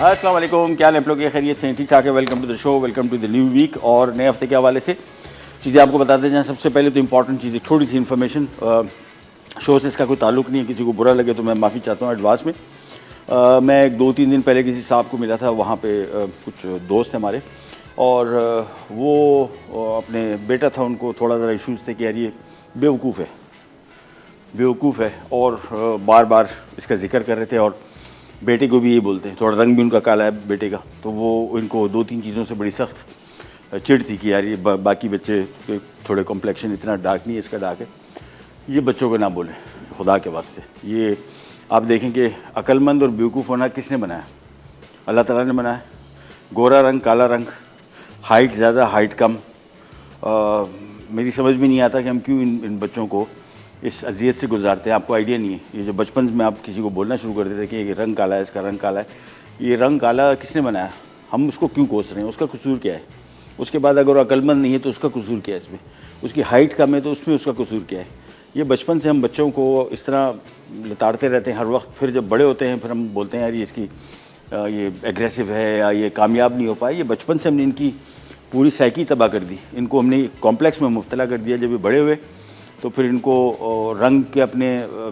अस्सलाम वालेकुम, क्या आप लोग के खैरियत से ठीक ठाक है। Welcome to the show, welcome to the new week. और नए हफ्ते के हवाले से चीज़ें आपको बताते जाएँ। सबसे पहले तो इंपॉर्टेंट चीज़, छोटी सी इन्फॉर्मेशन, शो से इसका कोई ताल्लुक नहीं है, किसी को बुरा लगे तो मैं माफ़ी चाहता हूँ एडवांस में। मैं 2-3 दिन पहले किसी साहब को मिला था, वहाँ पे कुछ दोस्त हैं हमारे, और वो अपने बेटा था, उनको थोड़ा ज़रा इशूज़ थे कि यार ये बेवकूफ़ है और बार बार इसका जिक्र कर रहे थे। और बेटे को भी ये बोलते हैं, थोड़ा रंग भी उनका काला है बेटे का, तो वो इनको 2-3 चीज़ों से बड़ी सख्त चिढ़ थी कि यार ये बाकी बच्चे थोड़े कॉम्प्लेक्शन इतना डार्क नहीं है, इसका डार्क है, ये बच्चों को ना बोलें खुदा के वास्ते। ये आप देखें कि अक्लमंद और बेवकूफ़ होना किसने बनाया? अल्लाह ताला ने बनाया। गोरा रंग, काला रंग, हाइट ज़्यादा, हाइट कम, मेरी समझ में नहीं आता कि हम क्यों इन बच्चों को इस अजियत से गुजारते हैं। आपको आइडिया नहीं है। ये जो बचपन में आप किसी को बोलना शुरू कर देते कि ये रंग काला है, इसका रंग काला है, ये रंग काला किसने बनाया? हम उसको क्यों कोस रहे हैं? उसका कसूर क्या है? उसके बाद अगर अक्लमंद नहीं है तो उसका कसूर क्या है इसमें? उसकी हाइट कम है तो उसमें उसका कसूर क्या है? ये बचपन से हम बच्चों को इस तरह लताड़ते रहते हैं हर वक्त। फिर जब बड़े होते हैं फिर हम बोलते हैं यार ये इसकी ये एग्रेसिव है या ये कामयाब नहीं हो पाए। ये बचपन से हमने इनकी पूरी साइकी तबाह कर दी, इनको हमने कॉम्प्लेक्स में मुब्तला कर दिया। जब ये बड़े हुए तो फिर इनको रंग के अपने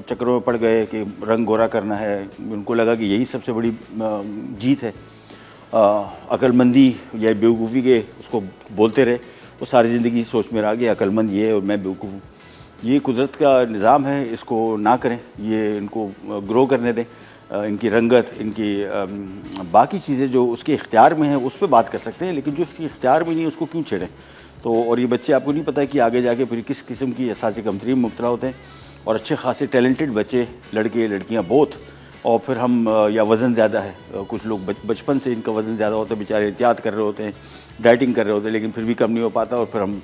चक्करों में पड़ गए कि रंग गोरा करना है। उनको लगा कि यही सबसे बड़ी जीत है। अक्लमंदी या बेवकूफ़ी के उसको बोलते रहे, वो सारी ज़िंदगी सोच में रह गया अक्लमंद ये है और मैं बेवकूफ़ हूँ। ये कुदरत का निज़ाम है, इसको ना करें, ये इनको ग्रो करने दें। इनकी रंगत, इनकी बाकी चीज़ें जो उसके इख्तियार में हैं उस पर बात कर सकते हैं, लेकिन जो इसके इख्तियार में नहीं है उसको क्यों छेड़ें? तो और ये बच्चे, आपको नहीं पता है कि आगे जाके फिर किस किस्म की एहसासी कमतरी में मुब्तला होते हैं। और अच्छे खासे टैलेंटेड बच्चे, लड़के लड़कियां बोथ, और फिर हम या वज़न ज़्यादा है, कुछ लोग बचपन से इनका वज़न ज़्यादा होता है, बेचारे एहतियात कर रहे होते हैं, डाइटिंग कर रहे होते हैं, लेकिन फिर भी कम नहीं हो पाता, और फिर हम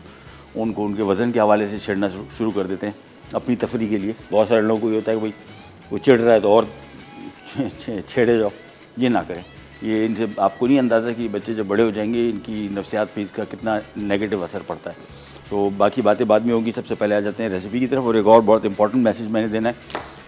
उनको उनके वज़न के हवाले से छेड़ना शुरू कर देते हैं अपनी तफरी के लिए। बहुत सारे लोगों को ये होता है कि भाई वो चिढ़ रहा है तो और छेड़े जाओ। ये ना करें। ये इनसे आपको नहीं अंदाज़ा कि बच्चे जब बड़े हो जाएंगे इनकी नफ्सियात पे इसका कितना नेगेटिव असर पड़ता है। तो बाकी बातें बाद में होंगी। सबसे पहले आ जाते हैं रेसिपी की तरफ। और एक और बहुत इंपॉर्टेंट मैसेज मैंने देना है,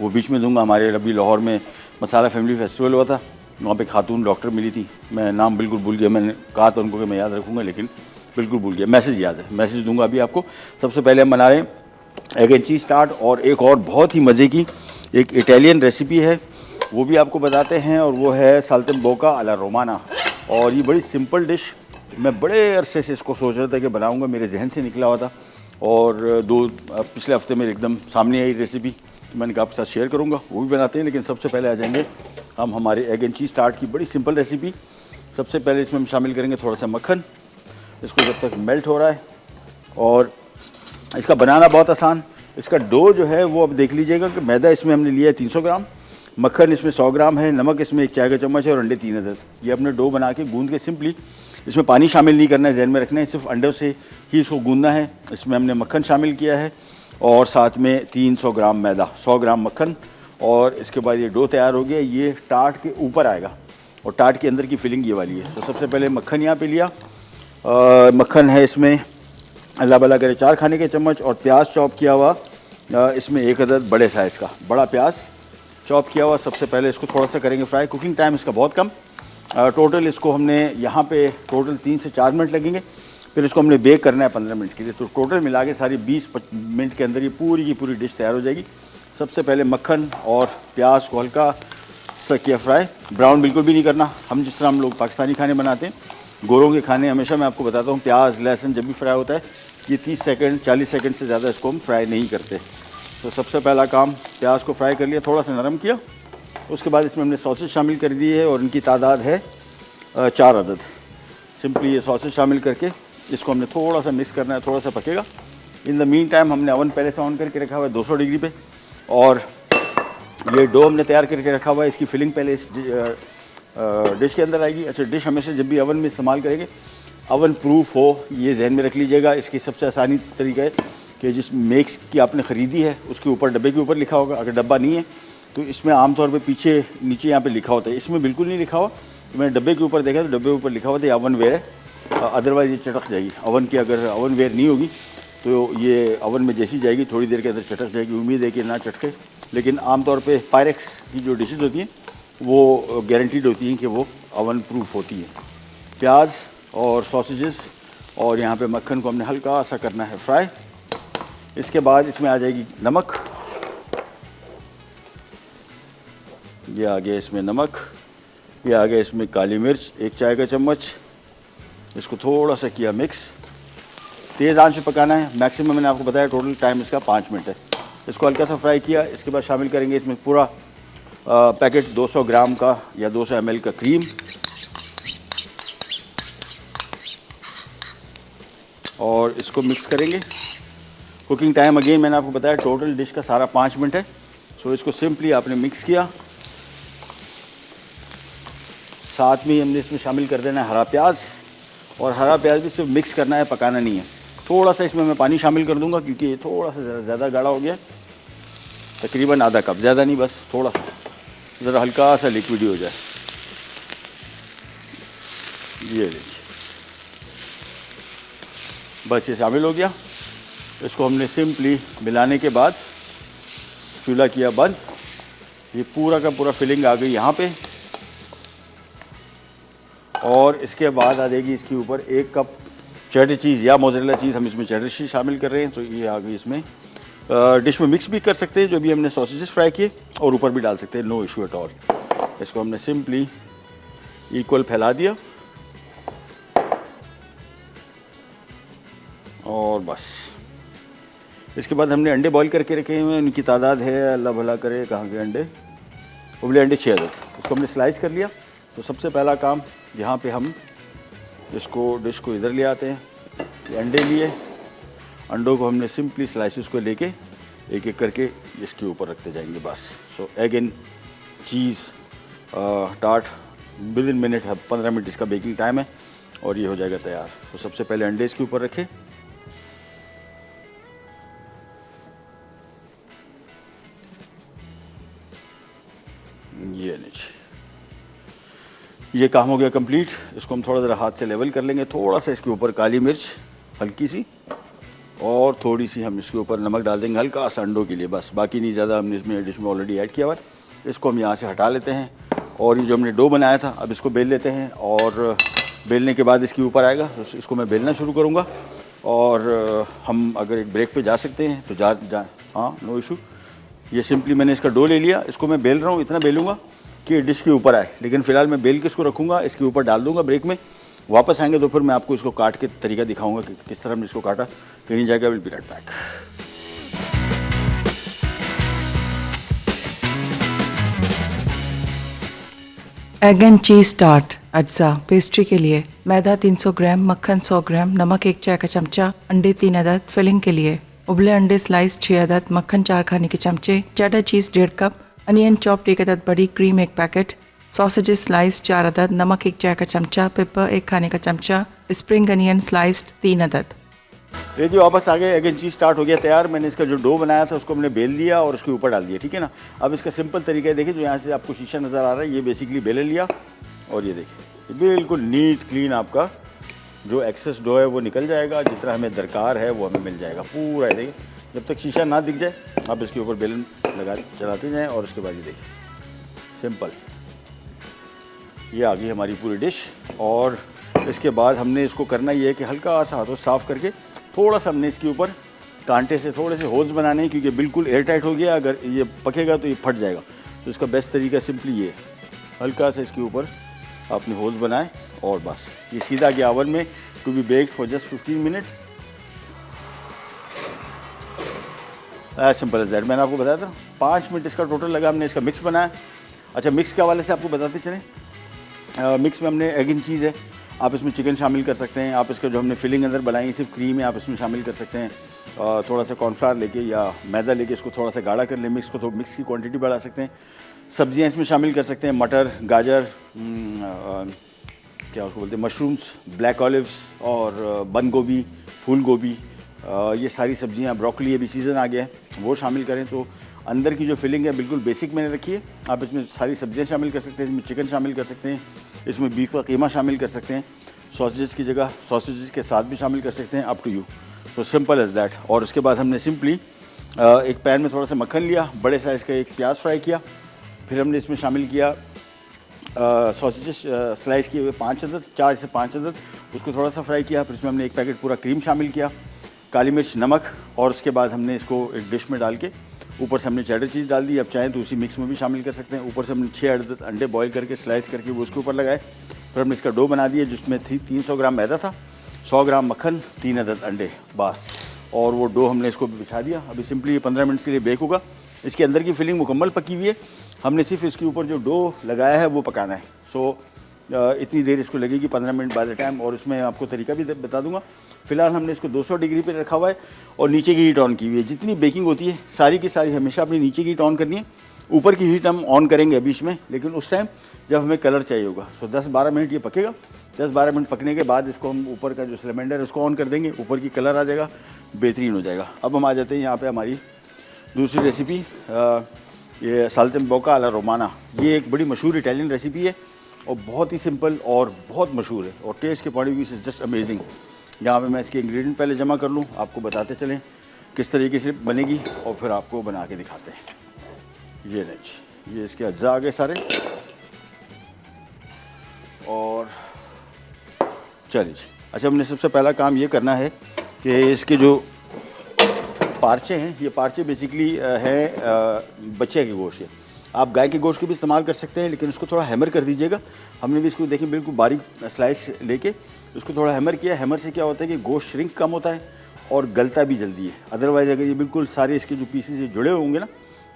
वो बीच में दूंगा। हमारे अभी लाहौर में मसाला फैमिली फेस्टिवल हुआ था, वहाँ पे खातून डॉक्टर मिली थी, मैं नाम बिल्कुल भूल गया। मैंने कहा था उनको कि मैं याद रखूँगा, लेकिन बिल्कुल भूल गया। मैसेज याद है, मैसेज दूंगा अभी आपको। सबसे पहले हम बना रहे हैं एग एंड चीज़ टार्ट, और एक और बहुत ही मज़े की एक इटालियन रेसिपी है, वो भी आपको बताते हैं, और वो है साल्टेम्बोका अला रोमाना। और ये बड़ी सिंपल डिश, मैं बड़े अरसे से इसको सोच रहा था कि बनाऊंगा, मेरे जहन से निकला हुआ था, और पिछले हफ्ते में एकदम सामने आई रेसिपी, तो मैंने कहा आपके साथ शेयर करूंगा, वो भी बनाते हैं। लेकिन सबसे पहले आ जाएंगे हम हमारे एग एंड चीज़ टार्ट की बड़ी सिंपल रेसिपी। सबसे पहले इसमें हम शामिल करेंगे थोड़ा सा मक्खन। इसको जब तक मेल्ट हो रहा है, और इसका बनाना बहुत आसान। इसका डो जो है वो अब देख लीजिएगा कि मैदा इसमें हमने लिया है 300 ग्राम, मक्खन इसमें 100 ग्राम है, नमक इसमें 1 चाय का चम्मच है, और अंडे 3 अदद। ये अपने डो बना के गूंद के सिंपली, इसमें पानी शामिल नहीं करना है, जहन में रखना है, सिर्फ अंडों से ही इसको गूंदना है। इसमें हमने मक्खन शामिल किया है, और साथ में 300 ग्राम मैदा, 100 ग्राम मक्खन, और इसके बाद ये डो तैयार हो गया। ये टार्ट के ऊपर आएगा, और टार्ट के अंदर की फिलिंग ये वाली है। तो सबसे पहले मक्खन यहाँ पे लिया, मक्खन है इसमें अल्लाह भला करे 4 खाने के चम्मच, और प्याज चॉप किया हुआ इसमें 1 अदद बड़े साइज़ का बड़ा प्याज चॉप किया हुआ। सबसे पहले इसको थोड़ा सा करेंगे फ्राई। कुकिंग टाइम इसका बहुत कम, टोटल इसको हमने यहाँ पे टोटल 3 से 4 मिनट लगेंगे। फिर इसको हमने बेक करना है 15 मिनट के लिए। तो टोटल मिला के सारी 20 मिनट के अंदर ये पूरी की पूरी डिश तैयार हो जाएगी। सबसे पहले मक्खन और प्याज को हल्का सा किया फ्राई, ब्राउन बिल्कुल भी नहीं करना। हम जिस तरह हम लोग पाकिस्तानी खाने बनाते हैं, गोरों के खाने, हमेशा मैं आपको बताता हूँ प्याज लहसुन जब भी फ्राई होता है, ये 30 सेकंड 40 सेकंड से ज़्यादा इसको हम फ्राई नहीं करते। तो सबसे पहला काम, प्याज को फ्राई कर लिया, थोड़ा सा नरम किया। उसके बाद इसमें हमने सॉसेज शामिल कर दिए है, और इनकी तादाद है 4 अदद। सिंपली ये सॉसेज शामिल करके इसको हमने थोड़ा सा मिक्स करना है, थोड़ा सा पकेगा। इन द मीन टाइम हमने अवन पहले से ऑन करके रखा हुआ है 200 डिग्री पे, और ये डो हमने तैयार करके रखा हुआ है। इसकी फिलिंग पहले इस डिश के अंदर आएगी। अच्छा, डिश हमेशा जब भी अवन में इस्तेमाल करेंगे अवन प्रूफ हो, ये जहन में रख लीजिएगा। इसकी सबसे आसानी तरीका है कि जिस मेक्स की आपने ख़रीदी है उसके ऊपर, डब्बे के ऊपर लिखा होगा। अगर डब्बा नहीं है तो इसमें आमतौर पे पीछे नीचे यहाँ पे लिखा होता है, इसमें बिल्कुल नहीं लिखा हुआ। तो मैंने डब्बे के ऊपर देखा तो डब्बे के ऊपर लिखा हुआ था अवन वेयर है, अदरवाइज़ ये चटक जाएगी। अवन की अगर अवन वेयर नहीं होगी तो ये अवन में जैसी जाएगी थोड़ी देर के अंदर चटक जाएगी। उम्मीद है कि ना चटके, लेकिन आमतौर पे पायरेक्स की जो डिशेज़ होती हैं वो गारंटीड होती हैं कि वो ओवन प्रूफ होती है। प्याज और सॉसेजेस और यहाँ पे मक्खन को हमने हल्का सा करना है फ्राई। इसके बाद इसमें आ जाएगी नमक, ये आ गया इसमें नमक, ये आ गया इसमें काली मिर्च 1 चाय का चम्मच। इसको थोड़ा सा किया मिक्स, तेज़ आंच पे पकाना है। मैक्सिमम मैंने आपको बताया टोटल टाइम इसका 5 मिनट है। इसको हल्का सा फ्राई किया। इसके बाद शामिल करेंगे इसमें पूरा पैकेट 200 ग्राम का या 200 ml का क्रीम, और इसको मिक्स करेंगे। कुकिंग टाइम अगेन मैंने आपको बताया टोटल डिश का सारा 5 मिनट है। सो इसको सिंपली आपने मिक्स किया। साथ में ही हमने इसमें शामिल कर देना है हरा प्याज, और हरा प्याज भी सिर्फ मिक्स करना है, पकाना नहीं है। थोड़ा सा इसमें मैं पानी शामिल कर दूंगा क्योंकि ये थोड़ा सा ज़्यादा गाढ़ा हो गया, तकरीबन आधा कप, ज़्यादा नहीं, बस थोड़ा सा, ज़रा हल्का सा लिक्विड हो जाए। ये देखिए बस ये शामिल हो गया। इसको हमने सिंपली मिलाने के बाद चूल्हा किया बंद। ये पूरा का पूरा फिलिंग आ गई यहाँ पे, और इसके बाद आ जाएगी इसके ऊपर 1 कप चेडर चीज़ या मोज़रेला चीज़। हम इसमें चेडर चीज़ शामिल कर रहे हैं, तो ये आ गई इसमें। डिश में मिक्स भी कर सकते हैं जो भी हमने सॉसेजेस फ्राई किए, और ऊपर भी डाल सकते हैं, नो इशू एट ऑल। इसको हमने सिंपली इक्वल फैला दिया, और बस। इसके बाद हमने अंडे बॉईल करके रखे हुए हैं, उनकी तादाद है अल्लाह भला करे कहाँ के अंडे, उबले अंडे 6 अदद। उसको हमने स्लाइस कर लिया। तो सबसे पहला काम यहाँ पे हम इसको डिश को इधर ले आते हैं। ये अंडे लिए, अंडों को हमने सिंपली स्लाइसिस को लेके एक एक करके इसके ऊपर रखते जाएंगे बस। So egg and cheese tart with in minute है, 15 मिनट इसका बेकिंग टाइम है, और ये हो जाएगा तैयार। तो सबसे पहले अंडे इसके ऊपर रखे, ये नीचे, ये काम हो गया कंप्लीट। इसको हम थोड़ा ज़रा हाथ से लेवल कर लेंगे। थोड़ा सा इसके ऊपर काली मिर्च हल्की सी, और थोड़ी सी हम इसके ऊपर नमक डाल देंगे हल्का सा अंडों के लिए, बस, बाकी नहीं ज़्यादा। हमने इसमें डिश में ऑलरेडी ऐड किया हुआ है। इसको हम यहाँ से हटा लेते हैं, और ये जो हमने डो बनाया था अब इसको बेल लेते हैं, और बेलने के बाद इसके ऊपर आएगा, तो इसको मैं बेलना शुरू करूँगा। और हम अगर एक ब्रेक पे जा सकते हैं तो जा हाँ, नो इशू। ये सिंपली मैंने इसका डो ले लिया, इसको मैं बेल रहा हूँ, इतना बेलूँगा कि डिश के ऊपर आए, लेकिन फ़िलहाल मैं बेल के इसको रखूँगा, इसके ऊपर डाल दूँगा ब्रेक में। वापस आएंगे तो फिर मैं आपको इसको काट के तरीका दिखाऊँगा कि किस तरह हमने इसको काटा। कहीं जाएगा, will be right back. Egg and cheese tart अज्जा पेस्ट्री के लिए मैदा 300 ग्राम, मक्खन 100 ग्राम, नमक 1 चाय का चमचा, अंडे 3 अदद। फिलिंग के लिए उबले अंडे स्लाइस 6 अदद, मक्खन 4 खाने के चमचे, चेडर चीज़ 1.5 कप, अनियन चॉप्ड 1 अदद बड़ी, क्रीम 1 पैकेट, सॉसेजेस स्लाइस 4 अदद, नमक 1 चाय का चमचा, पेपर 1 खाने का चमचा, स्प्रिंग अनियन स्लाइस्ड 3 अदद। ये जी वापस आ गए। एग एंड चीज़ स्टार्ट हो गया तैयार। मैंने इसका जो डो बनाया था उसको हमने बेल दिया और उसके ऊपर डाल दिया, ठीक है ना। अब इसका सिंपल तरीका है, देखिए जो यहाँ से आपको शीशा नज़र आ रहा है, ये बेसिकली बेल लिया, और ये देखिए बिल्कुल नीट क्लीन आपका जो एक्सेस डो है वो निकल जाएगा। जितना हमें दरकार है वो हमें मिल जाएगा पूरा। ये देखिए, जब तक शीशा ना दिख जाए आप इसके ऊपर बेलन लगा चलाते जाएँ, और उसके बाद ये देखिए सिंपल ये आ गई हमारी पूरी डिश। और इसके बाद हमने इसको करना ये है कि हल्का सा हाथों साफ़ करके थोड़ा सा हमने इसके ऊपर कांटे से थोड़े से होल्स बनाने हैं, क्योंकि बिल्कुल एयर टाइट हो गया, अगर ये पकेगा तो ये फट जाएगा। तो इसका बेस्ट तरीका सिंपली ये, हल्का सा इसके ऊपर आपने होल्स बनाए, और बस ये सीधा गया ओवन में to be baked for just 15 minutes. As simple as that. मैंने आपको बताया था 5 मिनट इसका टोटल लगा। हमने इसका मिक्स बनाया। अच्छा, मिक्स के हवाले से आपको बताते चलें, मिक्स में हमने एग इन चीज़ है, आप इसमें चिकन शामिल कर सकते हैं। आप इसका जो हमने फिलिंग अंदर बनाई सिर्फ क्रीम है, आप इसमें शामिल कर सकते हैं। थोड़ा सा कॉर्नफ्लावर लेके या मैदा लेके इसको थोड़ा सा गाढ़ा कर लें मिक्स को, तो मिक्स की क्वांटिटी बढ़ा सकते हैं। सब्जियां इसमें शामिल कर सकते हैं, मटर, गाजर, क्या उसको बोलते हैं, मशरूम्स, ब्लैक ऑलिव्स, और बंद गोभी, फूल गोभी, ये सारी सब्जियां, ब्रोकली अभी सीज़न आ गया है, वो शामिल करें। तो अंदर की जो फिलिंग है बिल्कुल बेसिक मैंने रखी है। आप इसमें सारी सब्जियां शामिल कर सकते हैं, इसमें चिकन शामिल कर सकते हैं, इसमें बीफ का कीमा शामिल कर सकते हैं, सॉसेजेस की जगह सॉसेजेस के साथ भी शामिल कर सकते हैं, अप टू यू। तो सिंपल एज दैट। और उसके बाद हमने सिंपली एक पैन में थोड़ा सा मक्खन लिया, बड़े साइज़ का एक प्याज फ्राई किया, फिर हमने इसमें शामिल किया सॉसेजेस स्लाइस किए हुए 5 अदद, 4 से 5 अदद, उसको थोड़ा सा फ्राई किया। फिर इसमें हमने एक पैकेट पूरा क्रीम शामिल किया, काली मिर्च, नमक, और उसके बाद हमने इसको एक डिश में डाल के ऊपर से हमने चेडर चीज़ डाल दी। अब चाहें तो उसी मिक्स में भी शामिल कर सकते हैं। ऊपर से हमने 6 अदद अंडे बॉईल करके स्लाइस करके वो उसके ऊपर लगाए। फिर हमने इसका डो बना दिया जिसमें 300 ग्राम मैदा था, 100 ग्राम मक्खन, 3 अदद अंडे, बस। और वो डो हमने इसको बिछा दिया। अभी सिंपली ये 15 मिनट्स के लिए बेक होगा। इसके अंदर की फिलिंग मुकम्मल पकी हुई है, हमने सिर्फ इसके ऊपर जो डो लगाया है वो पकाना है। सो इतनी देर इसको लगेगी, 15 मिनट बाय द टाइम। और उसमें आपको तरीका भी बता दूंगा। फिलहाल हमने इसको 200 डिग्री पे रखा हुआ है और नीचे की हीट ऑन की हुई है। जितनी बेकिंग होती है सारी की सारी हमेशा अपनी नीचे की हीट ऑन करनी है। ऊपर की हीट हम ऑन करेंगे अभी इसमें, लेकिन उस टाइम जब हमें कलर चाहिए होगा। सो 10-12 मिनट ये पकेगा। 10-12 मिनट पकने के बाद इसको हम ऊपर का जो सिलेंडर है उसको ऑन कर देंगे, ऊपर की कलर आ जाएगा, बेहतरीन हो जाएगा। अब हम आ जाते हैं यहाँ पे हमारी दूसरी रेसिपी, ये साल्टेम्बोका अला रोमाना। ये एक बड़ी मशहूर इटालियन रेसिपी है और बहुत ही सिंपल और बहुत मशहूर है, और टेस्ट के पॉइंट ऑफ व्यू से जस्ट अमेजिंग। यहाँ पे मैं इसके इंग्रेडिएंट पहले जमा कर लूँ, आपको बताते चलें किस तरीके से बनेगी, और फिर आपको बना के दिखाते हैं। ये नहीं, ये इसके अज्जा आ गए सारे। और चलिए, अच्छा, हमने सबसे पहला काम ये करना है कि इसके जो पार्चे हैं, ये पार्चे बेसिकली हैं बच्चे के गोश्त के। आप गाय के गोश्त के भी इस्तेमाल कर सकते हैं, लेकिन उसको थोड़ा हैमर कर दीजिएगा। हमने भी इसको देखिए बिल्कुल बारीक स्लाइस लेके उसको थोड़ा हैमर किया। हैमर से क्या होता है कि गोश्त श्रिंक कम होता है और गलता भी जल्दी है। अदरवाइज़ अगर ये बिल्कुल सारे इसके जो पीसेस ये जुड़े होंगे ना,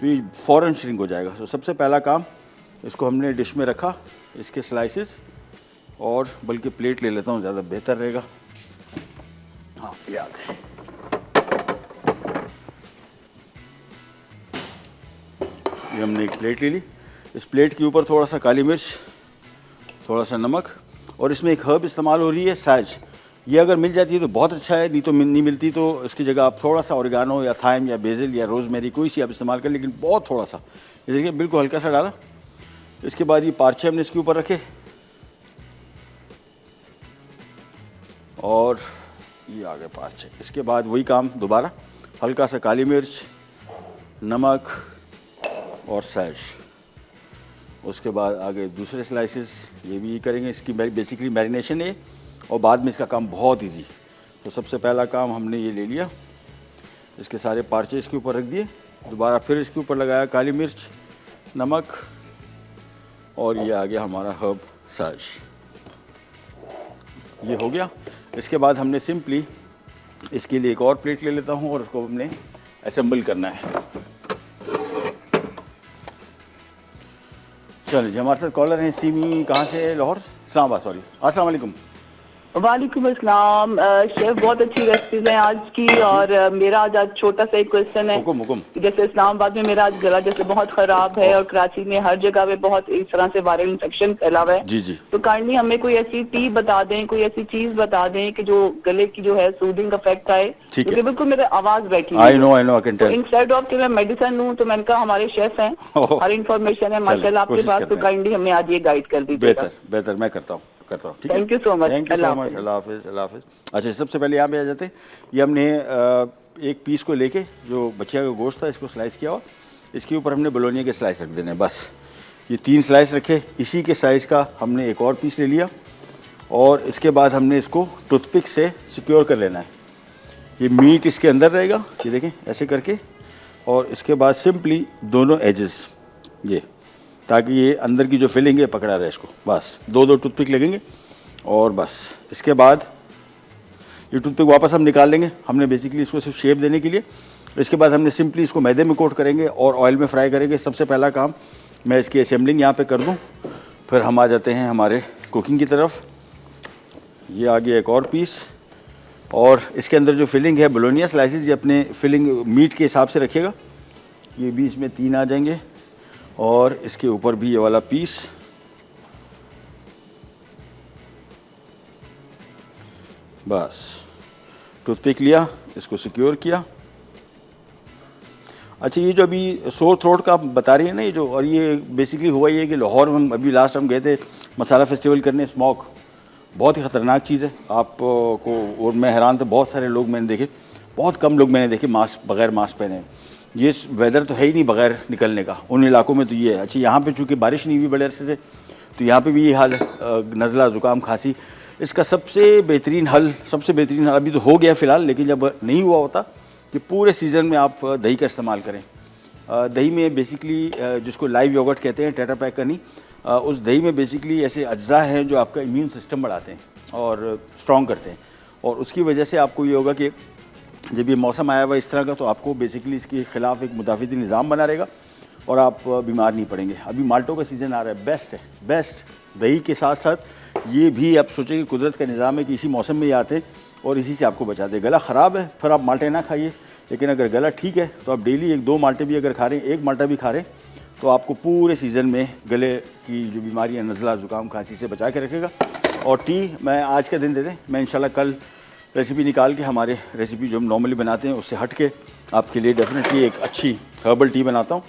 तो ये फ़ौरन श्रिंक हो जाएगा। तो सबसे पहला काम, इसको हमने डिश में रखा, इसके स्लाइसेस, और बल्कि प्लेट ले लेता हूँ, ज़्यादा बेहतर रहेगा। हाँ, ये आ गए। ये हमने एक प्लेट ले ली। इस प्लेट के ऊपर थोड़ा सा काली मिर्च, थोड़ा सा नमक, और इसमें एक हर्ब इस्तेमाल हो रही है, साज। ये अगर मिल जाती है तो बहुत अच्छा है, नहीं तो नहीं मिलती तो इसकी जगह आप थोड़ा सा ऑरिगानो या थाइम या बेसिल या रोज़मेरी कोई सी आप इस्तेमाल करें, लेकिन बहुत थोड़ा सा। ये देखिए बिल्कुल हल्का सा डाला। इसके बाद ये पार्चे हमने इसके ऊपर रखे, और ये आ गए पार्चे। इसके बाद वही काम दोबारा, हल्का सा काली मिर्च, नमक और सैश। उसके बाद आगे दूसरे स्लाइसेस, ये भी करेंगे। इसकी बेसिकली मैरिनेशन है, और बाद में इसका काम बहुत इजी। तो सबसे पहला काम हमने ये ले लिया, इसके सारे पार्चे इसके ऊपर रख दिए। दोबारा फिर इसके ऊपर लगाया काली मिर्च, नमक, और ये आ गया हमारा हर्ब साज। ये हो गया। इसके बाद हमने सिंपली इसके लिए एक और प्लेट ले लेता हूँ, और उसको हमने असेंबल करना है। चलिए जी, हमारे साथ कॉलर हैं सीमी, कहाँ से? लाहौर, इस्लामाबाद, सॉरी। अस्सलाम वालेकुम। वालेकुम अस्सलाम। शेफ, बहुत अच्छी रेसिपीज हैं आज की, और मेरा आज छोटा सा एक क्वेश्चन है। हुकुम। जैसे इस्लामाबाद में मेरा आज गला जैसे बहुत खराब है, और कराची में हर जगह पे बहुत इस तरह से वायरल इन्फेक्शन फैला हुआ है। जी। तो काइंडली हमें कोई ऐसी टी बता दें, कोई ऐसी चीज बता दें कि जो गले की जो है सूदिंग इफेक्ट आए, क्योंकि बिल्कुल मेरे आवाज बैठी I know I can tell. Instead of कि मैं मेडिसिन लूं, तो मैंने कहा हमारे शेफ हैं, हर इन्फॉर्मेशन है माशाल्लाह आपके पास, तो काइंडली हमें आज ये गाइड कर दीजिएगा। बेहतर मैं करता हूँ। ठीक है, thank you so much. Thank you so much. अल्लाह हाफिज़। अच्छा, सबसे पहले यहाँ पे आ जाते हैं। ये हमने एक पीस को लेके, जो बच्चिया का गोश्त था, इसको स्लाइस किया, और इसके ऊपर हमने बोलोनिया के स्लाइस रख देने, बस। ये 3 स्लाइस रखे। इसी के साइज़ का हमने एक और पीस ले लिया, और इसके बाद हमने इसको टूथपिक से सिक्योर कर लेना है। ये मीट इसके अंदर रहेगा, ये देखें ऐसे करके, और इसके बाद सिंपली दोनों एजेस, ये, ताकि ये अंदर की जो फिलिंग है पकड़ा रहे इसको, बस। 2 टूथपिक लगेंगे, और बस इसके बाद ये टूथपिक वापस हम निकाल लेंगे। हमने बेसिकली इसको सिर्फ शेप देने के लिए। इसके बाद हमने सिंपली इसको मैदे में कोट करेंगे और ऑयल में फ्राई करेंगे। सबसे पहला काम मैं इसकी असेंबलिंग यहाँ पे कर दूँ, फिर हम आ जाते हैं हमारे कुकिंग की तरफ। ये आ गया एक और पीस, और इसके अंदर जो फिलिंग है बोलोनिया स्लाइसेस, ये अपने फिलिंग मीट के हिसाब से रखिएगा। ये भी इसमें 3 आ जाएंगे, और इसके ऊपर भी ये वाला पीस। बस टूथपिक लिया, इसको सिक्योर किया। अच्छा, ये जो अभी सोर थ्रोट का आप बता रही है ना, ये जो, और ये बेसिकली हुआ ये कि लाहौर में अभी लास्ट हम गए थे मसाला फेस्टिवल करने। स्मोक बहुत ही ख़तरनाक चीज़ है आपको, और मैं हैरान था, बहुत सारे लोग मैंने देखे, बहुत कम लोग मैंने देखे मास्क, बगैर मास्क पहने। ये वेदर तो है ही नहीं बगैर निकलने का, उन इलाकों में तो ये है। अच्छा, यहाँ पे चूँकि बारिश नहीं हुई बड़े अरसे से, तो यहाँ पे भी ये हाल है, नज़ला, ज़ुकाम, खांसी। इसका सबसे बेहतरीन हल अभी तो हो गया फ़िलहाल, लेकिन जब नहीं हुआ होता कि पूरे सीज़न में आप दही का इस्तेमाल करें। दही में बेसिकली जिसको लाइव योगर्ट कहते हैं, टेट्रा पैक का नहीं, उस दही में बेसिकली ऐसे अज्जा हैं जो आपका इम्यून सिस्टम बढ़ाते हैं और स्ट्रॉन्ग करते हैं, और उसकी वजह से आपको ये होगा कि जब ये मौसम आया हुआ इस तरह का, तो आपको बेसिकली इसके ख़िलाफ़ एक मुदाफ़ती निज़ाम बना रहेगा और आप बीमार नहीं पड़ेंगे। अभी माल्टों का सीज़न आ रहा है, बेस्ट है, बेस्ट। दही के साथ साथ ये भी आप सोचें कि कुदरत का निज़ाम है कि इसी मौसम में ये आते हैं और इसी से आपको बचाते हैं। गला ख़राब है फिर आप माल्टे ना खाइए, लेकिन अगर गला ठीक है तो आप डेली 1-2 माल्टे भी अगर खा रहे हैं, 1 माल्टा भी खा रहे हैं, तो आपको पूरे सीज़न में गले की जो बीमारियाँ, नज़ला, ज़ुकाम, खांसी से बचा के रखेगा। और टी मैं आज का दिन दे दें, मैं इंशाल्लाह कल रेसिपी निकाल के हमारे रेसिपी जो हम नॉर्मली बनाते हैं उससे हट के आपके लिए डेफिनेटली एक अच्छी हर्बल टी बनाता हूँ,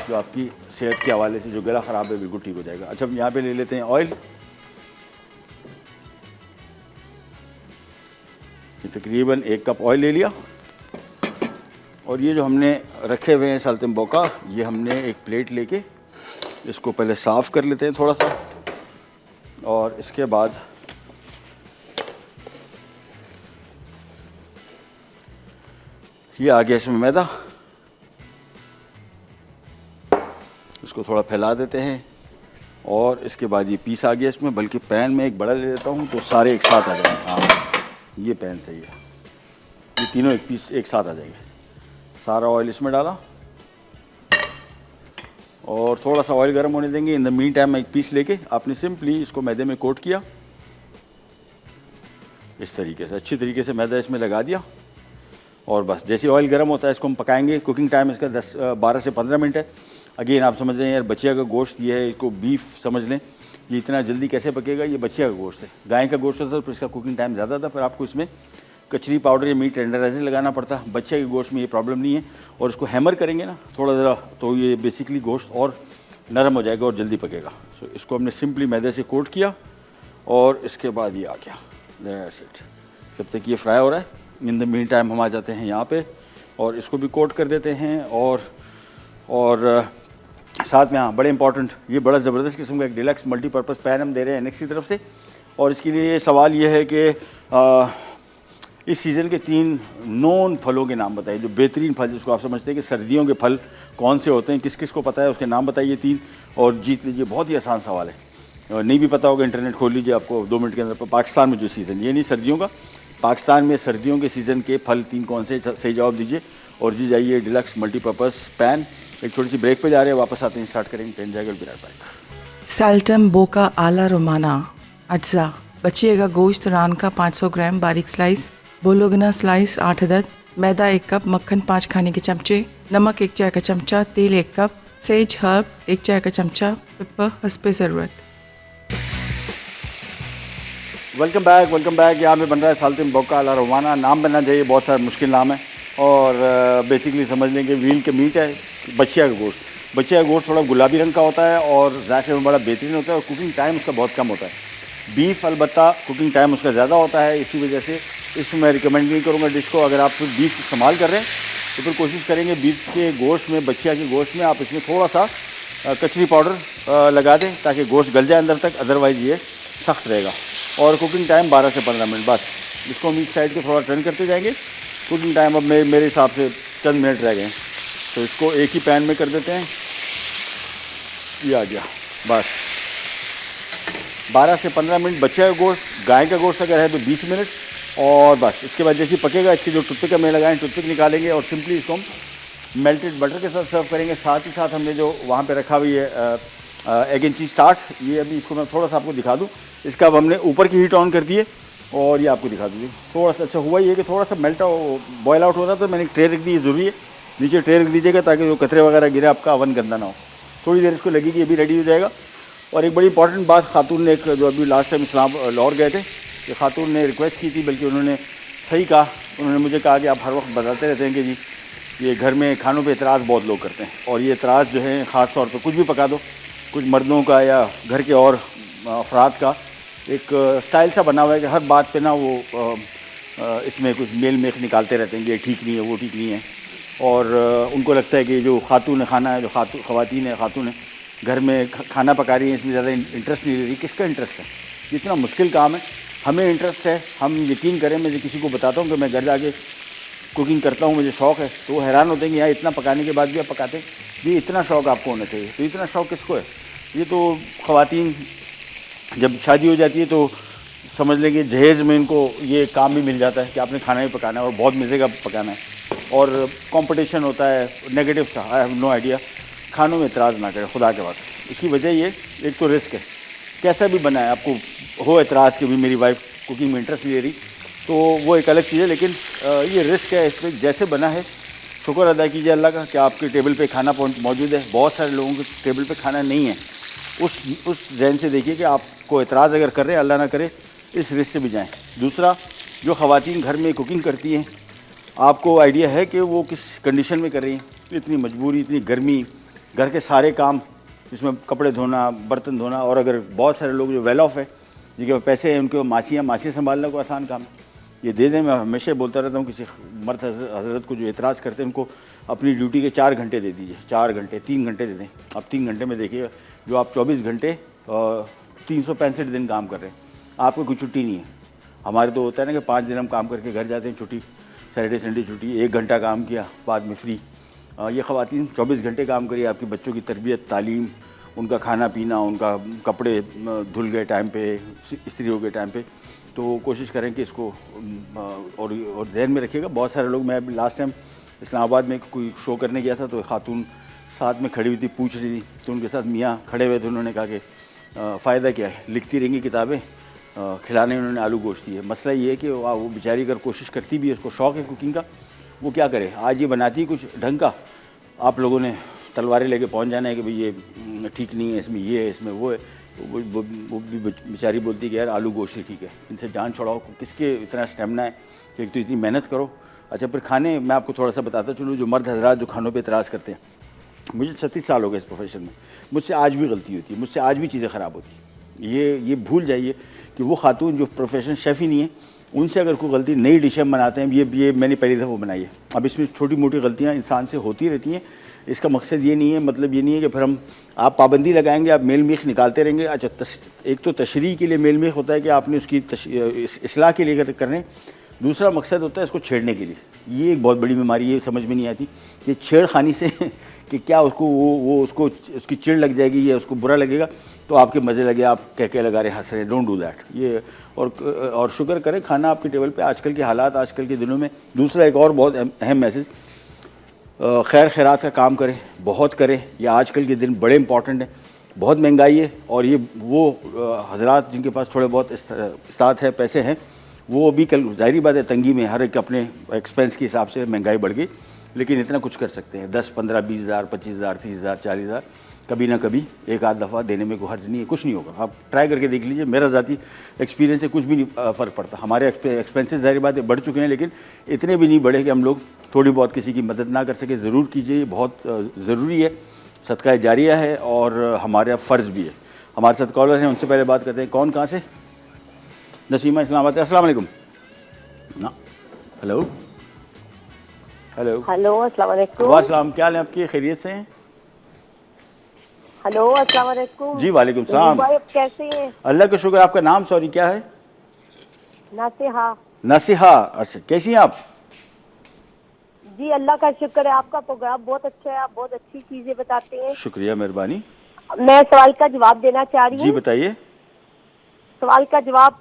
जो आपकी सेहत के हवाले से जो गला ख़राब है बिल्कुल ठीक हो जाएगा। अच्छा, हम यहाँ पे ले लेते हैं ऑयल। ये तकरीबन 1 कप ऑयल ले लिया, और ये जो हमने रखे हुए हैं साल्तिम्बोका, ये हमने एक प्लेट लेके इसको पहले साफ़ कर लेते हैं थोड़ा सा, और इसके बाद ये आ गया इसमें मैदा, इसको थोड़ा फैला देते हैं, और इसके बाद ये पीस आ गया इसमें। बल्कि पैन में एक बड़ा ले लेता हूँ तो सारे एक साथ आ जाएंगे। हाँ, ये पैन सही है, ये तीनों एक पीस एक साथ आ जाएंगे। सारा ऑयल इसमें डाला और थोड़ा सा ऑयल गर्म होने देंगे। इन द मीन टाइम एक पीस लेके आपने सिंपली इसको मैदे में कोट किया, इस तरीके से अच्छी तरीके से मैदा इसमें लगा दिया, और बस जैसे ऑयल गर्म होता है इसको हम पकाएंगे। कुकिंग टाइम इसका 12 से 15 मिनट है। अगेन आप समझ रहे हैं यार, बछिया का गोश्त ये है, इसको बीफ समझ लें, ये इतना जल्दी कैसे पकेगा, ये बछिया का गोश्त है। गाय का गोश्त होता है तो इसका कुकिंग टाइम ज़्यादा था, फिर आपको इसमें कचरी पाउडर या मीट टेंडराइजर लगाना पड़ता है। बच्चे के गोश्त में ये प्रॉब्लम नहीं है, और इसको हैमर करेंगे ना थोड़ा ज़रा, तो ये बेसिकली गोश्त और नरम हो जाएगा और जल्दी पकेगा। सो इसको हमने सिंपली मैदे से कोट किया, और इसके बाद ये आ गया, दैट्स इट। जब तक ये फ्राई हो रहा है, इन द मीन टाइम हम आ जाते हैं यहाँ पे और इसको भी कोट कर देते हैं। और साथ में हाँ, बड़े इंपॉर्टेंट, ये बड़ा ज़बरदस्त किस्म का एक डिलक्स मल्टीपर्पज़ पैन हम दे रहे हैं एनेक्स की तरफ से। और इसके लिए सवाल ये है कि इस सीज़न के 3 नॉन फलों के नाम बताइए, जो बेहतरीन फल, जिसको आप समझते हैं कि सर्दियों के फल कौन से होते हैं, किस किस को पता है, उसके नाम बताइए 3 और जीत लीजिए। बहुत ही आसान सवाल है, और नहीं भी पता होगा इंटरनेट खोल लीजिए, आपको 2 मिनट के अंदर। पाकिस्तान में जो सीज़न, ये नहीं सर्दियों का, पाकिस्तान में सर्दियों के सीज़न के फल 3 कौन से, सही जवाब दीजिए और जी जाइए डिलक्स मल्टीपर्पज़ पैन। एक छोटी सी ब्रेक पे जा रहे हैं, वापस आते हैं, स्टार्ट करेंगे। टेन जाएगा बिराट। साल्टिम्बोका आला रोमाना अज्जा, बचिए का गोश्त रान का 500 ग्राम बारीक स्लाइस, बोलोगना स्लाइस 8 अदद, मैदा 1 कप, मक्खन 5 खाने के चमचे, नमक 1 चाय का चमचा, तेल 1 कप, सेज हर्ब 1 चाय का चमचा, पेपर हस्बे ज़रूरत। Welcome back. यहाँ पे बन रहा है साल्टिम्बोका अला रोमाना। नाम बनना चाहिए, बहुत सारा मुश्किल नाम है, और बेसिकली समझ लें कि व्हील के मीट है, बछिया का गोश्त। बछिया का गोश्त थोड़ा गुलाबी रंग का होता है और जायके में बड़ा बेहतरीन होता है, और कुकिंग टाइम उसका बहुत कम होता है। बीफ अलबत्ता कुकिंग टाइम उसका ज़्यादा होता है, इसी वजह से इसमें मैं रिकमेंड नहीं करूँगा डिश को। अगर आप बीफ इस्तेमाल कर रहे हैं तो फिर कोशिश करेंगे बीफ के गोश्त में, बछिया के गोश्त में आप इसमें थोड़ा सा कचरी पाउडर लगा दें ताकि गोश्त गल जाए अंदर तक, अदरवाइज़ ये सख्त रहेगा। और कुकिंग टाइम 12 से 15 मिनट बस। इसको हम इस साइड के थोड़ा टर्न करते जाएंगे। कुकिंग टाइम अब मेरे हिसाब से चंद मिनट रह गए, तो इसको एक ही पैन में कर देते हैं। ये आ गया, बस 12 से 15 मिनट। बच्चे का गोश्त, गाय का गोश्त अगर है तो 20 मिनट, और बस इसके बाद जैसे पकेगा, इसके जो टूथपिक में लगाएं, टूथपिक निकालेंगे और सिंपली इसको हम मेल्टेड बटर के साथ सर्व करेंगे। साथ ही साथ हमने जो वहाँ पे रखा हुई है एग एंड चीज़ टार्ट, ये अभी इसको मैं थोड़ा सा आपको दिखा दूँ। इसका अब हमने ऊपर की हीट ऑन कर दी है, और ये आपको दिखा दीजिए। थोड़ा सा अच्छा हुआ ये कि थोड़ा सा मेल्ट बॉयल आउट हो रहा था, तो मैंने ट्रे रख दी, ये ज़रूरी है, नीचे ट्रे रख दीजिएगा ताकि जो कतरे वगैरह गिरे आपका अवन गंदा ना हो। थोड़ी देर इसको लगेगी, ये भी रेडी हो जाएगा। और एक बड़ी इंपॉर्टेंट बात, खातून ने एक, जो अभी लास्ट टाइम इस्लाम लाहौर गए थे, ये खातून ने रिक्वेस्ट की थी, बल्कि उन्होंने सही कहा, उन्होंने मुझे कहा कि आप हर वक्त बताते रहते हैं कि जी ये घर में खानों पे एतराज़ बहुत लोग करते हैं, और ये एतराज़ जो है ख़ास तौर पे कुछ भी पका दो, कुछ मर्दों का या घर के और अफराद का एक स्टाइल सा बना हुआ है कि हर बात पे ना वो इसमें कुछ मेल मेख निकालते रहते हैं कि ये ठीक नहीं है, वो ठीक नहीं है, और उनको लगता है कि जो खातून खाना है, जो ख़वातीन है, खातून है, घर में खाना पका रही हैं, इसमें ज़्यादा इंटरेस्ट नहीं ले रही। किसका इंटरेस्ट है? ये इतना मुश्किल काम है, हमें इंटरेस्ट है। हम यकीन करें, मैं किसी को बताता हूँ कि मैं घर जाके कुकिंग करता हूँ, मुझे शौक़ है, तो वो हैरान होते हैं कि यार इतना पकाने के बाद भी आप पकाते हैं। ये इतना शौक़ आपको होना चाहिए। तो इतना शौक़ किसको है? ये तो ख़वातीन जब शादी हो जाती है तो समझ लेंगे जहेज़ में इनको ये काम भी मिल जाता है कि आपने खाना ही पकाना है और बहुत मज़े का पकाना है, और कंपटीशन होता है नेगेटिव सा। I have no idea. खानों में एतराज़ ना करें खुदा के वास्ते। इसकी वजह ये, एक तो रिस्क है, कैसा भी बना है, आपको हो एतराज़ कि भी मेरी वाइफ कुकिंग में इंटरेस्ट ले रही, तो वो एक अलग चीज़ है, लेकिन ये रिस्क है। इस पर जैसे बना है शुक्र अदा कीजिए अल्लाह का कि आपके टेबल पे खाना मौजूद है। बहुत सारे लोगों के टेबल पे खाना नहीं है। उस जहन से देखिए कि आपको एतराज़ अगर कर रहे हैं, अल्लाह ना करे इस रिस्क से भी जाएं। दूसरा, जो ख़वातीन घर में कुकिंग करती हैं, आपको आइडिया है कि वो किस कंडीशन में कर रही हैं? इतनी मजबूरी, इतनी गर्मी, घर के सारे काम, इसमें कपड़े धोना, बर्तन धोना, और अगर बहुत सारे लोग जो वेल ऑफ है, जिनके पैसे हैं, उनके मासियाँ संभालना को आसान काम है। ये दे दें। मैं हमेशा बोलता रहता हूँ किसी मर्द हजरत को जो एतराज़ करते हैं, उनको अपनी ड्यूटी के 4 घंटे दे दीजिए। 4 घंटे, 3 घंटे दे दें। आप 3 घंटे में देखिएगा जो आप 24 घंटे 365 दिन काम कर रहे हैं, आपको कोई छुट्टी नहीं है। हमारे तो होता है ना कि 5 दिन हम काम करके घर जाते हैं, छुट्टी, सैटरडे संडे छुट्टी, 1 घंटा काम किया, बाद में फ्री। ये ख़वातीन 24 घंटे काम करिए। आपके बच्चों की तरबियत, तालीम, उनका खाना पीना, उनका कपड़े धुल गए टाइम पे, इस्त्री हो गए टाइम पे, तो कोशिश करें कि इसको और जहन में रखिएगा। बहुत सारे लोग, मैं लास्ट टाइम इस्लामाबाद में कोई शो करने गया था, तो खातून साथ में खड़ी हुई थी, पूछ रही थी, तो उनके साथ मियाँ खड़े हुए थे। उन्होंने कहा कि फ़ायदा क्या है, लिखती रहेंगी किताबें, खिलाने उन्होंने आलू गोश्त दिए। मसला ये है कि वो बेचारी अगर कोशिश करती भी है, उसको शौक़ है कुकिंग का, वो क्या करे? आज ये बनाती कुछ ढंग का, आप लोगों ने तलवारें लेके पहुंच जाना है कि भाई ये ठीक नहीं है, इसमें ये है, इसमें वो है। तो वो भी बेचारी बोलती कि यार आलू गोश्त ही ठीक है, इनसे जान छुड़ाओ। किसके इतना स्टेमिना है कि एक तो इतनी मेहनत करो। अच्छा, फिर खाने मैं आपको थोड़ा सा बताता चलूँ, जो मर्द हजरात जो खानों पे एतराज़ करते हैं, मुझे 36 साल हो गए इस प्रोफेशन में, मुझसे आज भी गलती होती है, मुझसे आज भी चीज़ें ख़राब होती हैं। ये भूल जाइए कि वो खातून जो प्रोफेशन शेफ़ ही नहीं है, उनसे अगर कोई गलती, नई डिशें बनाते हैं, ये मैंने पहली दफ़ा बनाई है। अब इसमें छोटी मोटी गलतियाँ इंसान से होती रहती हैं। इसका मकसद ये नहीं है, मतलब ये नहीं है कि फिर आप पाबंदी लगाएंगे, आप मेल मीख निकालते रहेंगे। अच्छा, एक तो तशरीह के लिए मेल मीख होता है कि आपने उसकी इस्लाह के लिए कर रहे हैं। दूसरा मकसद होता है इसको छेड़ने के लिए। ये एक बहुत बड़ी बीमारी है, समझ में नहीं आती कि छेड़खानी से कि क्या उसको उसको उसकी चिढ़ लग जाएगी या उसको बुरा लगेगा, तो आपके मज़े लगे, आप कह लगा रहे, हंस रहे। Don't do that. ये और शुक्र करें खाना आपके टेबल पे, आजकल के हालात, आजकल के दिनों में। दूसरा एक और बहुत अहम मैसेज, खैर खैरात का काम करें, बहुत करें। ये आजकल के दिन बड़े इंपॉर्टेंट हैं। बहुत महंगाई है, और ये वो हजरात जिनके पास थोड़े बहुत इस्तात है, पैसे हैं, वो भी कल ज़ाहिरी बात है तंगी में, हर एक अपने एक्सपेंस के हिसाब से महंगाई बढ़ गई, लेकिन इतना कुछ कर सकते हैं। 10, 15, 20 हज़ार, 25 हज़ार, 30 हज़ार, 40 हज़ार, कभी ना कभी एक आध दफ़ा देने में कोई हर्ज नहीं है, कुछ नहीं होगा। आप ट्राई करके देख लीजिए। मेरा ज़ाती एक्सपीरियंस से कुछ भी नहीं फ़र्क पड़ता। हमारे एक्सपेंसेस ज़ाहिर बात है बढ़ चुके हैं, लेकिन इतने भी नहीं बढ़े कि हम लोग थोड़ी बहुत किसी की मदद ना कर सके। ज़रूर कीजिए, बहुत ज़रूरी है, सदका जारिया है और हमारा फ़र्ज़ भी है। हमारे साथ कॉलर हैं, उनसे पहले बात करते हैं। कौन कहाँ से? नसीमा इस्लामाबाद से। अस्सलाम वालेकुम। ना, हेलो हेलो हेलो, अस्सलाम वालेकुम। वालेकुम, क्या हाल है आपकी? खैरियत से हैं? हेलो, अस्सलाम वालेकुम। जी वालेकुम सलाम। भाई, आप कैसे हैं? अल्लाह का शुक्र। आपका नाम सॉरी क्या है? नसीहा। नसीहा, अच्छा, कैसी हैं आप? जी, अल्लाह का शुक्र है। आपका प्रोग्राम बहुत अच्छा है, आप बहुत अच्छी चीजें बताते हैं। शुक्रिया, मेहरबानी। मैं सवाल का जवाब देना चाह रही हूँ। जी बताइए। सवाल का जवाब।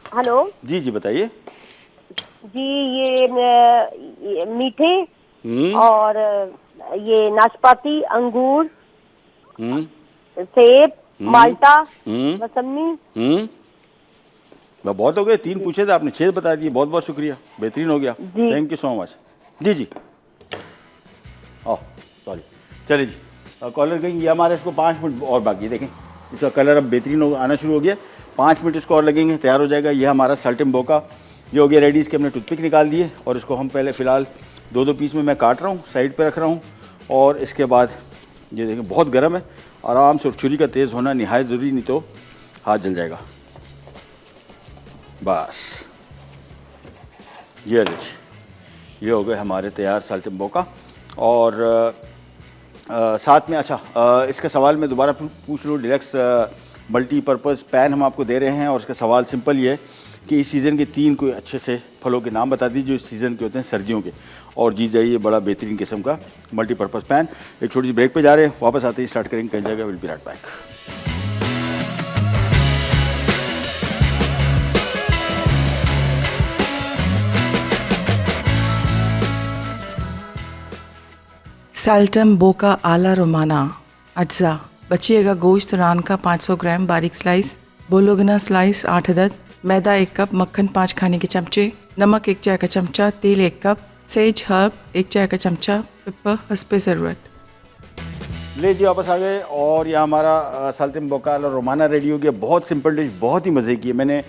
हेलो जी जी बताइए। जी, ये मीठे और ये नाशपाती, अंगूर, सेब, माल्टा, मौसमी। बहुत हो गए, 3 पूछे थे आपने, 6 बता दिए। बहुत बहुत शुक्रिया, बेहतरीन हो गया, थैंक यू सो मच। जी जी, ओह सॉरी, चलिए जी, कॉलर गई। ये हमारे इसको 5 मिनट और बाकी, देखें इसका कलर अब बेहतरीन आना शुरू हो गया। 5 मिनट इसको और लगेंगे, तैयार हो जाएगा। ये हमारा साल्टिम्बोका ये हो गया रेडी। इसके हमने टूथपिक निकाल दिए और इसको हम पहले फ़िलहाल 2-2 पीस में मैं काट रहा हूँ, साइड पे रख रहा हूँ। और इसके बाद ये देखें बहुत गर्म है, आराम से, और छुरी का तेज़ होना निहायत ज़रूरी, नहीं तो हाथ जल जाएगा। बस ये लीजिए, ये हो गए हमारे तैयार साल्टिम्बोका। और साथ में इसका सवाल मैं दोबारा पूछ लूँ। डिलक्स मल्टीपर्पज़ पैन हम आपको दे रहे हैं और इसका सवाल सिंपल ये है कि इस सीज़न के 3 कोई अच्छे से फलों के नाम बता दीजिए जो इस सीज़न के होते हैं सर्दियों के, और जीत जाइए बड़ा बेहतरीन किस्म का मल्टीपर्पज़ पैन। एक छोटी सी ब्रेक पे जा रहे हैं, वापस आते ही स्टार्ट करेंगे, कहीं जाएगा। Will be right back. साल्टम बोका आला रोमाना अज्जा। बचिएगा गोश्त रान का 500 ग्राम बारीक स्लाइस, बोलोगना स्लाइस 8 अदद, मैदा 1 कप, मक्खन 5 खाने के चमचे, नमक 1 चाय का चमचा, तेल 1 कप, सेज हर्ब 1 चाय का चमचा, पेपर हस्बे ज़रूरत। ले जी वापस आ गए और यह हमारा साल्टम बोका आला रोमाना रेडी हो गया। बहुत सिंपल डिश, बहुत ही मज़े की है। मैंने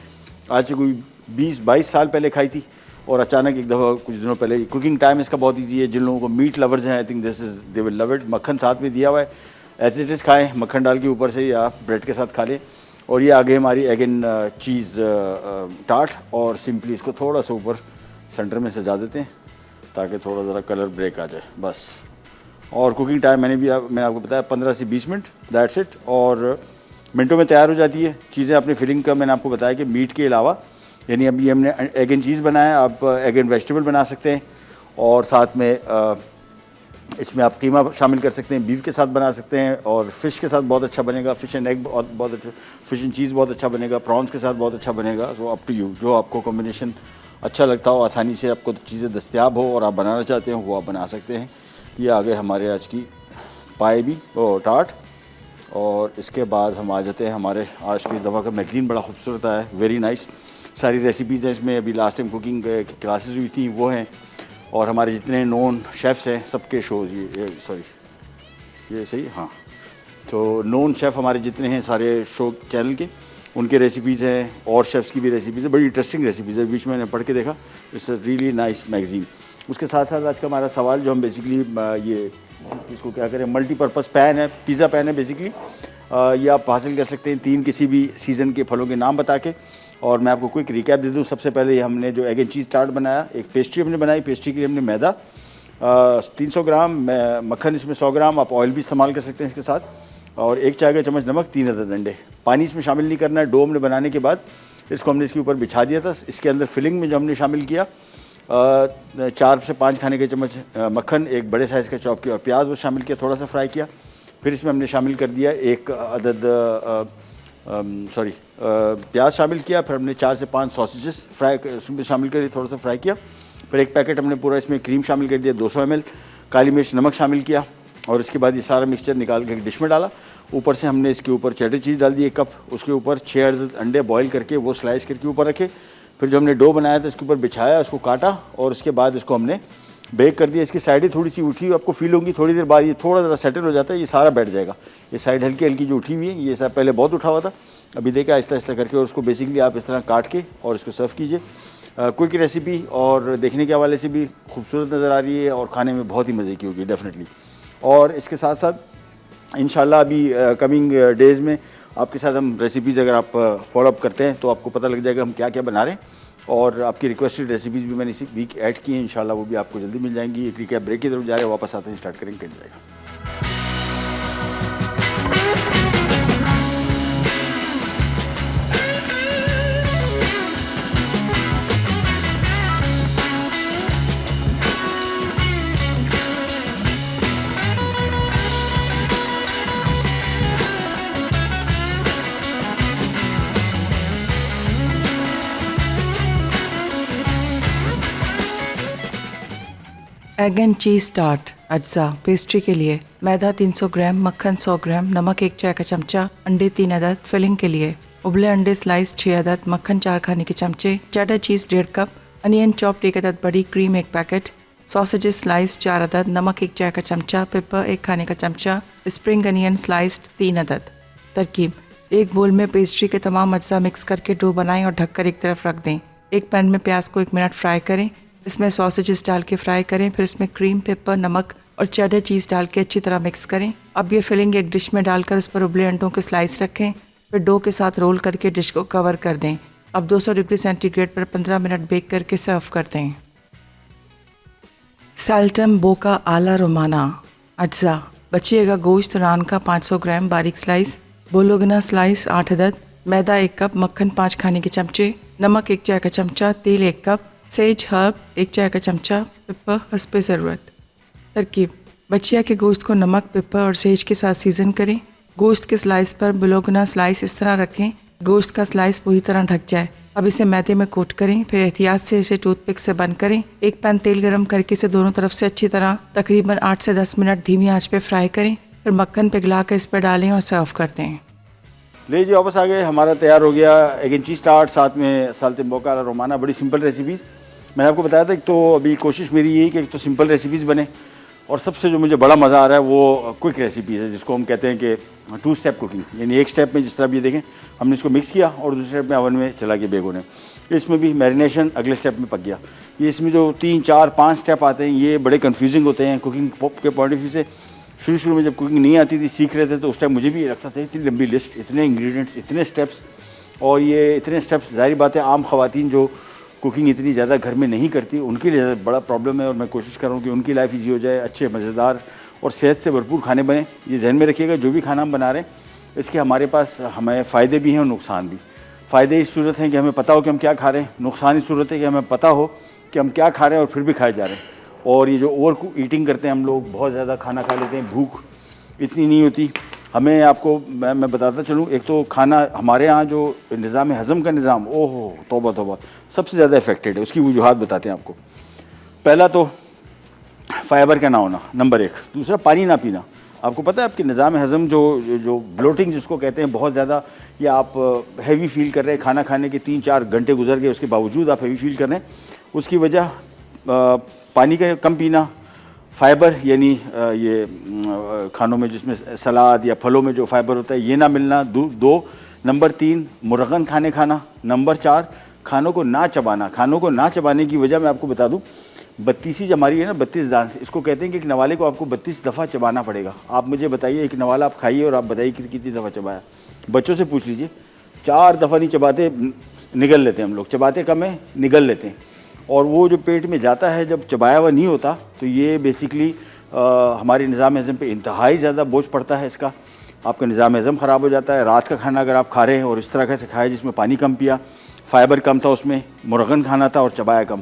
आज से कोई 20-22 साल पहले खाई थी और अचानक एक दफ़ा कुछ दिनों पहले। कुकिंग टाइम इसका बहुत ईजी है। जिन लोगों को मीट लवर्स हैं, I think they will love it. मक्खन साथ में दिया हुआ है, एज इट इज़ खाएँ, मक्खन डाल के ऊपर से या ब्रेड के साथ खा लें। और ये आगे हमारी एग एंड चीज़ टार्ट, और सिंपली इसको थोड़ा सा ऊपर सेंटर में सजा देते हैं ताकि थोड़ा ज़रा कलर ब्रेक आ जाए, बस। और कुकिंग टाइम मैंने आपको बताया 15 से 20 मिनट, दैट्स इट। और मिनटों में तैयार हो जाती है चीज़ें। अपनी फिलिंग का मैंने आपको बताया कि मीट के अलावा, यानी अभी हमने एग एंड चीज़ बनाया, आप एग एंड वेजिटेबल बना सकते हैं, और साथ में इसमें आप कीमा शामिल कर सकते हैं, बीफ के साथ बना सकते हैं, और फ़िश के साथ बहुत अच्छा बनेगा। फ़िश एंड एग बहुत अच्छा, फ़िश एंड चीज़ बहुत अच्छा बनेगा, प्रॉन्स के साथ बहुत अच्छा बनेगा। सो अप टू यू, जो आपको कॉम्बिनेशन अच्छा लगता हो, आसानी से आपको चीज़ें दस्तियाब हो और आप बनाना चाहते हो, वो आप बना सकते हैं। ये आ गए हमारे आज की पाए भी टार्ट। और इसके बाद हम आ जाते हैं हमारे आज की दफ़ा का मैगज़ीन, बड़ा खूबसूरत है, वेरी नाइस। सारी रेसिपीज़ हैं इसमें। अभी लास्ट टाइम कुकिंग क्लासेस हुई थी, वो हैं, और हमारे जितने नोन शेफ़्स हैं सबके शोज़, ये सही, हाँ। तो नोन शेफ़ हमारे जितने हैं सारे शो चैनल के, उनके रेसिपीज़ हैं, और शेफ़्स की भी रेसिपीज़ है, बड़ी इंटरेस्टिंग रेसिपीज़ है। बीच में मैंने पढ़ के देखा, it's a really nice magazine. उसके साथ साथ आज का हमारा सवाल, जो हम बेसिकली ये इसको क्या करें, मल्टीपर्पज़ पैन है, पिज़्ज़ा पैन है बेसिकली। ये आप हासिल कर सकते हैं 3 किसी भी सीज़न के फलों के नाम बता के। और मैं आपको क्विक रिकैप दे दूं। सबसे पहले हमने जो एग एंड चीज़ टार्ट बनाया, एक पेस्ट्री हमने बनाई। पेस्ट्री के लिए हमने मैदा 300 ग्राम, मक्खन इसमें 100 ग्राम, आप ऑयल भी इस्तेमाल कर सकते हैं इसके साथ, और 1 चाय का चम्मच नमक, 3 अदद अंडे। पानी इसमें शामिल नहीं करना है। डो हमने बनाने के बाद इसको हमने इसके ऊपर बिछा दिया था। इसके अंदर फिलिंग में जो हमने शामिल किया 4 से 5 खाने के चम्मच मक्खन, एक बड़े साइज़ का चॉप किया और प्याज वो शामिल किया, थोड़ा सा फ्राई किया। फिर इसमें हमने शामिल कर दिया 1 अदद प्याज शामिल किया। फिर हमने 4 से 5 सॉसेजेस फ्राई उसमें शामिल करी, थोड़ा सा फ्राई किया। फिर 1 पैकेट हमने पूरा इसमें क्रीम शामिल कर दिया, 200 ml काली मिर्च, नमक शामिल किया, और इसके बाद ये सारा मिक्सचर निकाल के एक डिश में डाला। ऊपर से हमने इसके ऊपर चेडर चीज़ डाल दी 1 कप, उसके ऊपर 6 अदद अंडे बॉईल करके वो स्लाइस करके ऊपर रखे। फिर जो हमने डो बनाया था इसके ऊपर बिछाया, उसको काटा, और उसके बाद इसको हमने बेक कर दिया। इसकी साइडें थोड़ी सी उठी हुई आपको फील होंगी, थोड़ी देर बाद ये थोड़ा ज़रा सेटल हो जाता है, ये सारा बैठ जाएगा। ये साइड हल्की हल्की जो उठी हुई है, ये सब पहले बहुत उठा हुआ था, अभी देखा आहिस्ता आहिस्ता करके। और उसको बेसिकली आप इस तरह काट के और इसको सर्व कीजिए। क्विक रेसिपी और देखने के हवाले से भी खूबसूरत नज़र आ रही है, और खाने में बहुत ही मज़े की होगी डेफिनेटली। और इसके साथ साथ इंशाल्लाह अभी कमिंग डेज़ में आपके साथ हम रेसिपीज़ अगर आप फॉलोअप करते हैं तो आपको पता लग जाएगा हम क्या क्या बना रहे हैं। और आपकी रिक्वेस्टेड रेसिपीज़ भी मैंने इसी वीक ऐड की हैं, इंशाल्लाह वो भी आपको जल्दी मिल जाएंगी। एक रिकैप ब्रेक की तरफ जा रहे हैं, वापस आते हैं, स्टार्ट करेंगे, कट जाएगा। एग एंड चीज़ टार्ट अज्जा। पेस्ट्री के लिए मैदा 300 ग्राम, मक्खन 100 ग्राम, नमक 1 चाय का चमचा, अंडे 3 अदद। फिलिंग के लिए उबले अंडे स्लाइस 6 अदद, मक्खन 4 खाने के चमचे, चेडर चीज़ 1.5 कप, अनियन चॉप्ड 1 अदद बड़ी, क्रीम 1 पैकेट, सॉसेजेस स्लाइस 4 अदद, नमक 1 चाय का चमचा, पेपर 1 खाने का चमचा, स्प्रिंग अनियन स्लाइस्ड 3 अदद। तरकीब: एक बोल में पेस्ट्री के तमाम अज्जा मिक्स करके डो बनाएं और ढककर एक तरफ रख दें। एक पैन में प्याज को 1 मिनट फ्राई करें, इसमें सॉसेजेस डाल के फ्राई करें। फिर इसमें क्रीम, पेपर, नमक और चेडर चीज़ डाल के अच्छी तरह मिक्स करें। अब ये फिलिंग एक डिश में डालकर उस पर उबले अंडों के स्लाइस रखें। फिर डो के साथ रोल करके डिश को कवर कर दें। अब 200 डिग्री सेंटीग्रेड पर 15 मिनट बेक करके सर्व कर दें। साल्टम बोका आला रोमाना अज्जा। बचिएगा गोश्त रान का 500 ग्राम बारीक स्लाइस, बोलोगना स्लाइस 8 अदद, मैदा 1 कप, मक्खन 5 खाने के चमचे, नमक 1 चाय का चमचा, तेल 1 कप, सेज हर्ब 1 चाय का चमचा, पिपर हस्बे ज़रूरत। तरकीब: बचिया के गोश्त को नमक, पिपर और सेज के साथ सीजन करें। गोश्त के स्लाइस पर बोलोगना स्लाइस इस तरह रखें, गोश्त का स्लाइस पूरी तरह ढक जाए। अब इसे मैदे में कोट करें, फिर एहतियात से इसे टूथपिक से बंद करें। एक पैन तेल गरम करके इसे दोनों तरफ से अच्छी तरह तकरीबन 8 से 10 मिनट धीमी आंच पे फ्राई करें, फिर मक्खन पिघला कर इस पर डालें और सर्व कर दें। ले जी वापस आ गए, हमारा तैयार हो गया एग एंड चीज़ टार्ट, साथ में साल्तिम बोकारा रोमाना। बड़ी सिंपल रेसिपीज़ मैंने आपको बताया था। एक तो अभी कोशिश मेरी यही कि एक तो सिंपल रेसिपीज़ बने, और सबसे जो मुझे बड़ा मज़ा आ रहा है वो क्विक रेसिपीज़ है, जिसको हम कहते हैं कि 2 स्टेप कुकिंग। यानी एक स्टेप में जिस तरह भी देखें हमने इसको मिक्स किया और दूसरे स्टेप में ओवन में चला के बेक होने, इसमें भी मैरिनेशन अगले स्टेप में पक गया। ये इसमें जो 3, 4, 5 स्टेप आते हैं ये बड़े कन्फ्यूजिंग होते हैं कुकिंग के पॉइंट ऑफ व्यू से। शुरू में जब कुकिंग नहीं आती थी, सीख रहे थे, तो उस टाइम मुझे भी ये लगता था इतनी लंबी लिस्ट, इतने इंग्रेडिएंट्स, इतने स्टेप्स, और ये इतने स्टेप्स ज़ाहिर बात है आम ख़वातीन जो कुकिंग इतनी ज़्यादा घर में नहीं करती उनके लिए बड़ा प्रॉब्लम है। और मैं कोशिश कर रहा हूँ कि उनकी लाइफ ईजी हो जाए, अच्छे मज़ेदार और सेहत से भरपूर खाने बने। ये जहन में रखिएगा, जो भी खाना हम बना रहे हैं इसके हमारे पास हमें फ़ायदे भी हैं और नुकसान भी। फ़ायदे इस सूरत हैं कि हमें पता हो कि हम क्या खा रहे हैं, नुकसान इस सूरत है कि हमें पता हो कि हम क्या खा रहे हैं और फिर भी खाए जा रहे हैं। और ये जो ओवर ईटिंग करते हैं हम लोग, बहुत ज़्यादा खाना खा लेते हैं, भूख इतनी नहीं होती हमें। आपको मैं बताता चलूँ, एक तो खाना हमारे यहाँ जो निज़ाम हज़म का निज़ाम, ओहो तौबा तौबा, सबसे ज़्यादा इफेक्टेड है। उसकी वजूहात बताते हैं आपको। पहला तो फाइबर का ना होना, नंबर 1। दूसरा पानी ना पीना। आपको पता है आपके निज़ाम हज़म जो ब्लोटिंग जिसको कहते हैं बहुत ज़्यादा, या आप हैवी फील कर रहे हैं, खाना खाने के 3-4 घंटे गुजर गए उसके बावजूद आप हैवी फील कर रहे हैं, उसकी वजह पानी का कम पीना, फाइबर यानी ये खानों में जिसमें सलाद या फलों में जो फाइबर होता है ये ना मिलना, 2। नंबर 3 मुरगन खाना। नंबर 4 खानों को ना चबाना। खानों को ना चबाने की वजह मैं आपको बता दूं, 32 हमारी है ना 32 दांत, इसको कहते हैं कि एक नवाले को आपको 32 दफ़ा चबाना पड़ेगा। आप मुझे बताइए, एक नवाला आप खाइए और आप बताइए कितनी दफ़ा चबाया। बच्चों से पूछ लीजिए, 4 दफ़ा नहीं चबाते, निगल लेते हैं हम लोग। चबाते कम है, निगल लेते हैं। और वो जो पेट में जाता है जब चबाया हुआ नहीं होता, तो ये बेसिकली हमारे निज़ाम हज़म पे इंतहाई ज़्यादा बोझ पड़ता है इसका। आपका निज़ाम हज़म ख़राब हो जाता है। रात का खाना अगर आप खा रहे हैं और इस तरह से खाया जिसमें पानी कम पिया, फाइबर कम था उसमें, मुरगन खाना था और चबाया कम,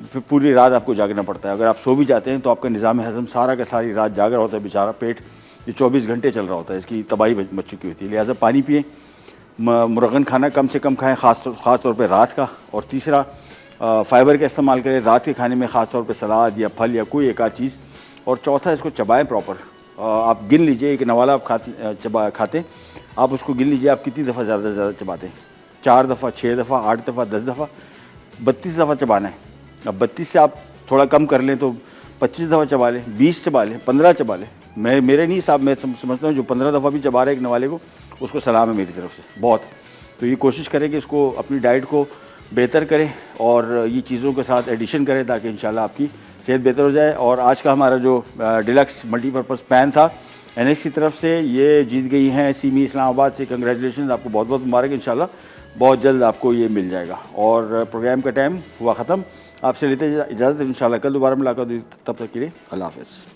फिर पूरी रात आपको जागना पड़ता है। अगर आप सो भी जाते हैं तो आपका निज़ाम हज़म सारा का सारी रात जाग रहा होता है, बेचारा पेट ये 24 घंटे चल रहा होता है, इसकी तबाही मच चुकी होती है। लिहाजा पानी पिए, मुरगन खाना कम से कम खाएँ, ख़ास तौर पर रात का। और तीसरा फाइबर का इस्तेमाल करें रात के खाने में, ख़ास तौर पे सलाद या फल या कोई एक आध चीज़। और चौथा, इसको चबाएं प्रॉपर। आप गिन लीजिए, एक नवाला आप खाते आप उसको गिन लीजिए आप कितनी दफ़ा ज़्यादा से ज़्यादा चबाते हैं। 4 दफ़ा, 6 दफ़ा, 8 दफ़ा, 10 दफ़ा, 32 दफ़ा चबाना है। अब 32 से आप थोड़ा कम कर लें तो 25 दफ़ा चबा लें, 20 चबा लें, 15 चबा लें। मेरे नहीं साहब, मैं समझता हूँ जो 15 दफ़ा भी चबा रहे एक नवाले को, उसको सलाम है मेरी तरफ से, बहुत। तो ये कोशिश करें कि इसको अपनी डाइट को बेहतर करें और ये चीज़ों के साथ एडिशन करें ताकि इंशाल्लाह आपकी सेहत बेहतर हो जाए। और आज का हमारा जो डिलक्स मल्टीपर्पज़ पैन था NX की तरफ से, ये जीत गई हैं सीमी इस्लामाबाद से। कंग्रेचुलेशन, आपको बहुत बहुत मुबारक। इंशाल्लाह बहुत जल्द आपको ये मिल जाएगा। और प्रोग्राम का टाइम हुआ ख़त्म, आपसे लेते इजाज़त। इंशाल्लाह कल दोबारा मुलाकात हुई, तब तक के लिए अल्लाह हाफ़िज़।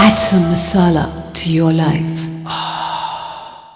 Add some masala to your life.